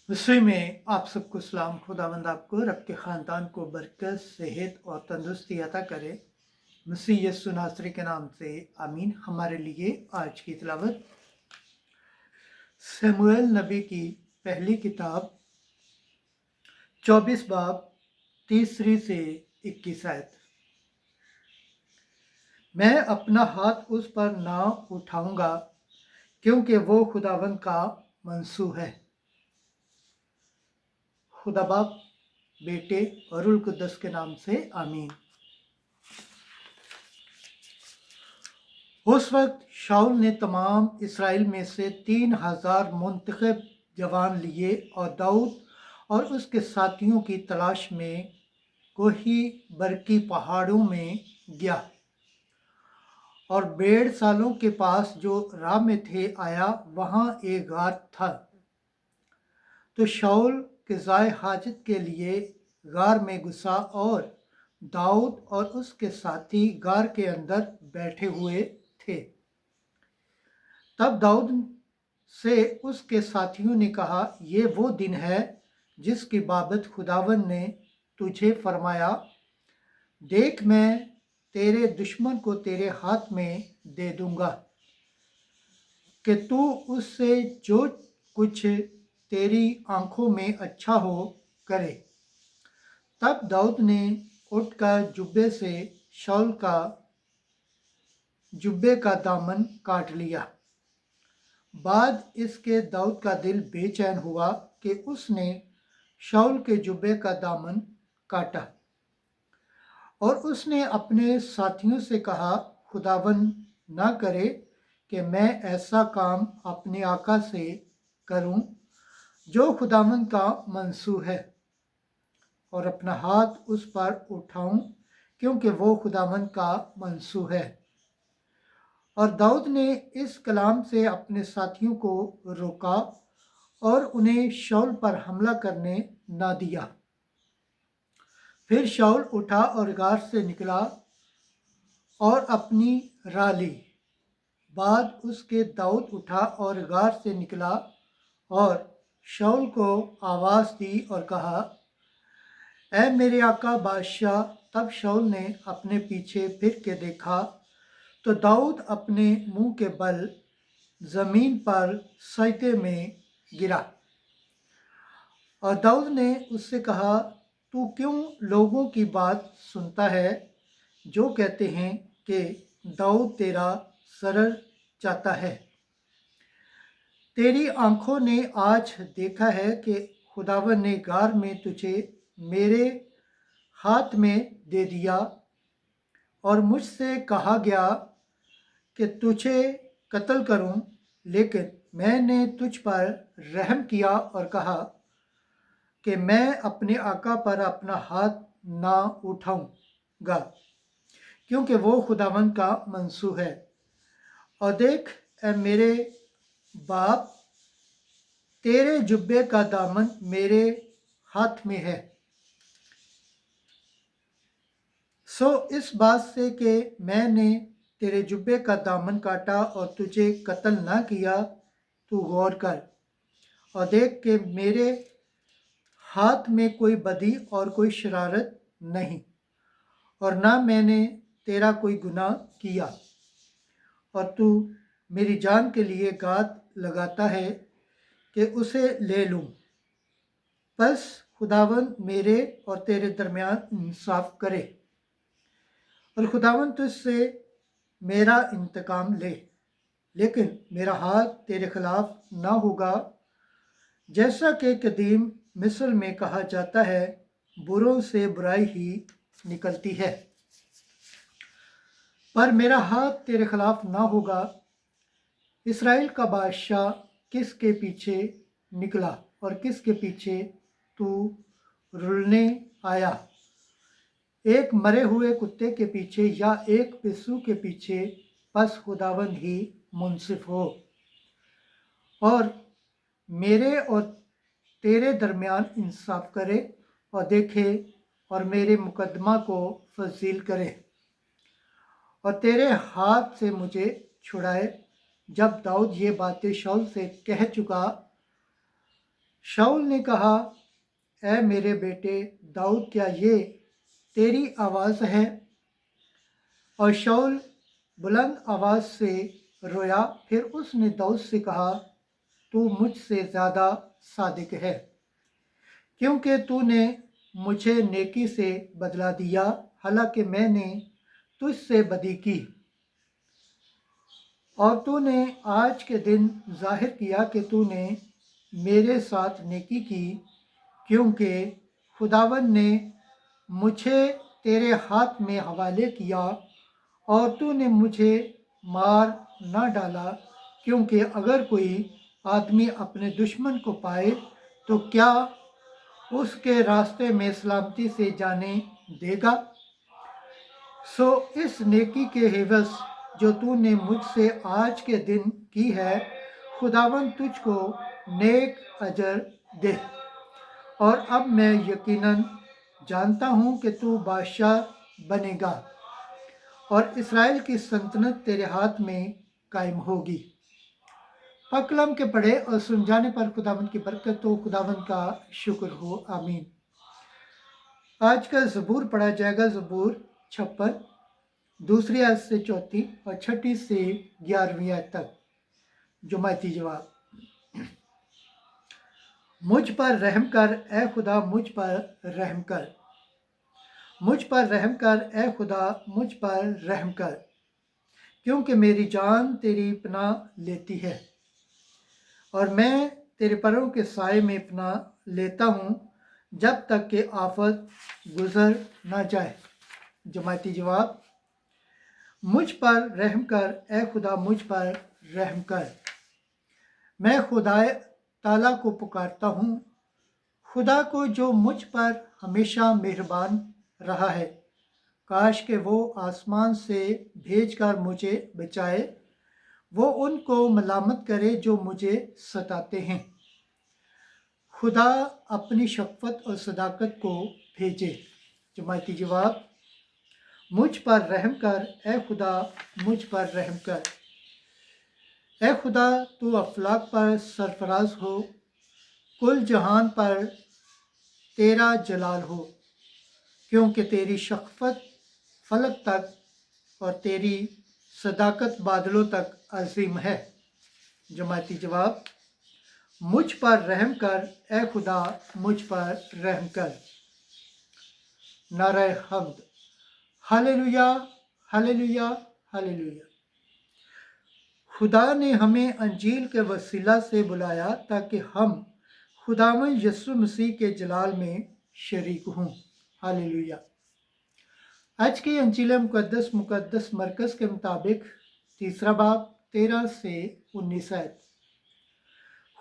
मसीह में आप सबको सलाम। खुदावंद आपको और आपके ख़ानदान को बरकत, सेहत और तंदुरुस्ती अता करे। मसीह यीशु नासरी के नाम से आमीन। हमारे लिए आज की तिलावत शमूएल नबी की पहली किताब 24 बाब 3 से 21 आयत। मैं अपना हाथ उस पर ना उठाऊंगा क्योंकि वो खुदावंद का मंसूह है। खुदा बाप, बेटे और रूह कुद्दस के नाम से आमीन। उस वक्त शाऊल ने तमाम इसराइल में से 3000 मुंतखब जवान लिए और दाऊद और उसके साथियों की तलाश में कोही बरकी पहाड़ों में गया और 1.5 सालों के पास जो राह में थे आया। वहाँ एक गार था तो शाऊल क़ज़ाए हाजत के लिए गार में घुसा और दाऊद और उसके साथी गार के अंदर बैठे हुए थे। तब दाऊद से उसके साथियों ने कहा, ये वो दिन है जिसकी बाबत खुदावन ने तुझे फरमाया, देख मैं तेरे दुश्मन को तेरे हाथ में दे दूंगा कि तू उससे जो कुछ तेरी आंखों में अच्छा हो करे। तब दाऊद ने उठकर जुब्बे से शाऊल का जुब्बे का दामन काट लिया। बाद इसके दाऊद का दिल बेचैन हुआ कि उसने शाऊल के जुब्बे का दामन काटा और उसने अपने साथियों से कहा, खुदावन ना करे कि मैं ऐसा काम अपने आका से करूं जो खुदावन का मंसूह है और अपना हाथ उस पर उठाऊं क्योंकि वो खुदावन का मंसूह है। और दाऊद ने इस कलाम से अपने साथियों को रोका और उन्हें शाऊल पर हमला करने ना दिया। फिर शाऊल उठा और गार से निकला और अपनी राह ली। बाद उसके दाऊद उठा और गार से निकला और शाऊल को आवाज़ दी और कहा, ऐ मेरे आका बादशाह। तब शाऊल ने अपने पीछे फिर के देखा तो दाऊद अपने मुंह के बल जमीन पर सजदे में गिरा और दाऊद ने उससे कहा, तू क्यों लोगों की बात सुनता है जो कहते हैं कि दाऊद तेरा सर चाहता है। तेरी आंखों ने आज देखा है कि खुदावन ने गार में तुझे मेरे हाथ में दे दिया और मुझसे कहा गया कि तुझे कत्ल करूं, लेकिन मैंने तुझ पर रहम किया और कहा कि मैं अपने आका पर अपना हाथ ना उठाऊंगा क्योंकि वो खुदावंद का मंसूह है। और देख ऐ मेरे बाप, तेरे जुब्बे का दामन मेरे हाथ में है। सो इस बात से कि मैंने तेरे जुब्बे का दामन काटा और तुझे कत्ल ना किया, तू गौर कर और देख कि मेरे हाथ में कोई बदी और कोई शरारत नहीं और ना मैंने तेरा कोई गुनाह किया और तू मेरी जान के लिए घात लगाता है कि उसे ले लूं। बस खुदावन मेरे और तेरे दरमियान इंसाफ करे और खुदावन तुझसे मेरा इंतकाम ले, लेकिन मेरा हाथ तेरे खिलाफ ना होगा। जैसा कि कदीम मिस्र में कहा जाता है, बुरों से बुराई ही निकलती है, पर मेरा हाथ तेरे खिलाफ ना होगा। इसराइल का बादशाह किसके पीछे निकला और किसके पीछे तू रुलने आया? एक मरे हुए कुत्ते के पीछे या एक पिस्सू के पीछे? बस खुदावंद ही मुंसिफ हो और मेरे और तेरे दरमियान इंसाफ करे और देखे और मेरे मुकदमा को फजील करे और तेरे हाथ से मुझे छुड़ाए। जब दाऊद ये बातें शाऊल से कह चुका शाऊल ने कहा, ऐ मेरे बेटे दाऊद, क्या ये तेरी आवाज़ है? और शाऊल बुलंद आवाज़ से रोया। फिर उसने दाऊद से कहा, तू मुझसे ज़्यादा सादिक है, क्योंकि तूने मुझे नेकी से बदला दिया, हालांकि मैंने तुझसे बदी की। और तूने आज के दिन जाहिर किया कि तूने मेरे साथ नेकी की, क्योंकि खुदावन ने मुझे तेरे हाथ में हवाले किया और तूने मुझे मार न डाला, क्योंकि अगर कोई आदमी अपने दुश्मन को पाए तो क्या उसके रास्ते में सलामती से जाने देगा? सो इस नेकी के हिवस जो तूने मुझसे आज के दिन की है, खुदावन तुझको नेक अजर दे। और अब मैं यकीनन जानता हूँ कि तू बादशाह बनेगा और इसराइल की सल्तनत तेरे हाथ में कायम होगी। पाक कलाम के पढ़े और सुन जाने पर खुदावंद की बरकत हो, खुदावंद का शुक्र हो, आमीन। आज का ज़बूर पढ़ा जाएगा, ज़बूर 56, दूसरी आयत से चौथी और छठी से 11वीं आयत तक। जुमाती जवाब। मुझ पर रहम कर ए खुदा, मुझ पर रहम कर, मुझ पर रहम कर ए खुदा, मुझ पर रहम कर, क्योंकि मेरी जान तेरी पनाह लेती है और मैं तेरे परों के साए में पनाह लेता हूँ, जब तक कि आफत गुजर न जाए। जमाती जवाब। मुझ पर रहम कर ए खुदा, मुझ पर रहम कर। मैं खुदा ताला को पुकारता हूँ, खुदा को जो मुझ पर हमेशा मेहरबान रहा है। काश के वो आसमान से भेजकर मुझे बचाए, वो उनको मलामत करे जो मुझे सताते हैं। खुदा अपनी शफ़क़त और सदाकत को भेजे। जमाती जवाब। मुझ पर रहम कर ए खुदा, मुझ पर रहम कर। ए खुदा, तू अफलाक पर सरफराज हो, कुल जहान पर तेरा जलाल हो, क्योंकि तेरी शफ़क़त फलक तक और तेरी सदाकत बादलों तक अजीम है। जमाती जवाब। मुझ पर रहम कर ए खुदा, मुझ पर रहम कर। नारे हम्द। Hallelujah, hallelujah, hallelujah. खुदा ने हमें अंजील के वसीला से बुलाया ताकि हम खुदावंद यीशु मसीह के जलाल में शरीक हों। हालेलुया। आज की अंजील मुकद्दस मरकज़ के मुताबिक तीसरा बाब 13 से 19 आयत।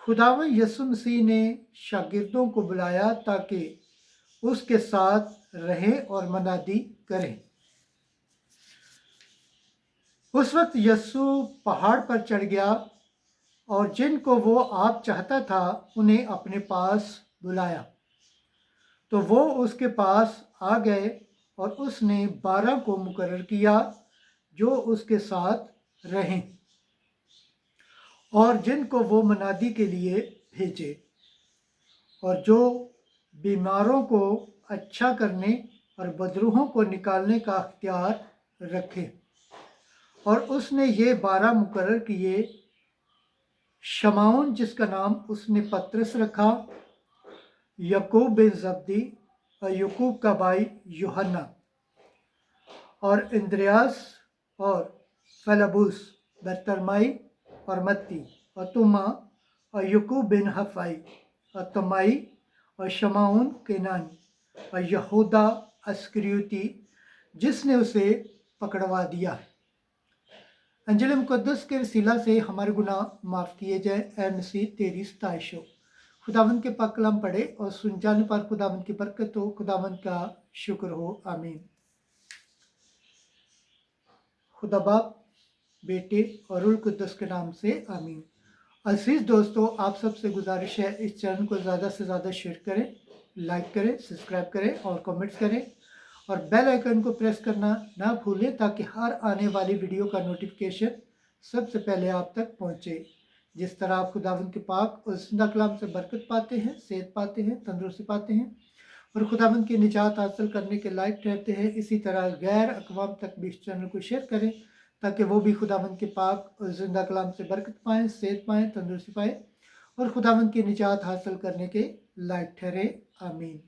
खुदावंद यीशु मसीह ने शागिर्दों को बुलाया ताकि उसके साथ रहें और मनादी करें। उस वक्त यीशु पहाड़ पर चढ़ गया और जिनको वो आप चाहता था उन्हें अपने पास बुलाया। तो वो उसके पास आ गए और उसने 12 को मुकर्रर किया जो उसके साथ रहें और जिनको वो मनादी के लिए भेजे और जो बीमारों को अच्छा करने और बदरूहों को निकालने का अख्तियार रखे। और उसने ये 12 मुकर्रर किए, शमाउन जिसका नाम उसने पतरस रखा, यकूब बिन जब्दी और यकूब का भाई यूहन्ना, और इंद्रियास और फलबूस, बरतलमाई और मत्ती और तुमा और यकूब बिन हफाई और तमाई और शमाउन केनानी और यहूदा अस्करियोती जिसने उसे पकड़वा दिया। अंजील मुकद्दस के वसीला से हमारे गुनाह माफ़ किए जाए। ए मसीह तेरी सताइश हो। खुदावंद के पाक कलाम पढ़े और सुन जाने पर खुदावंद की बरकत हो, खुदावंद का शुक्र हो, आमीन। खुदा बाप, बेटे और रूह कुद्दस के नाम से आमीन। अजीज दोस्तों, आप सबसे गुजारिश है इस चैनल को ज़्यादा से ज़्यादा शेयर करें, लाइक करें, सब्सक्राइब करें और कमेंट्स करें और बेल आइकन को प्रेस करना ना भूलें ताकि हर आने वाली वीडियो का नोटिफिकेशन सबसे पहले आप तक पहुंचे। جس طرح آپ خداوند کے پاک اور زندہ کلام سے برکت پاتے ہیں، صحت پاتے ہیں، تندرستی پاتے ہیں اور خداوند کی نجات حاصل کرنے کے لائق ٹھہرتے ہیں، اسی طرح غیر اقوام تک بھی اس چینل کو شیئر کریں تاکہ وہ بھی خداوند کے پاک اور زندہ کلام سے برکت پائیں، صحت پائیں، تندرستی پائیں اور خداوند کی نجات حاصل کرنے کے لائق ٹھہرے۔ آمین۔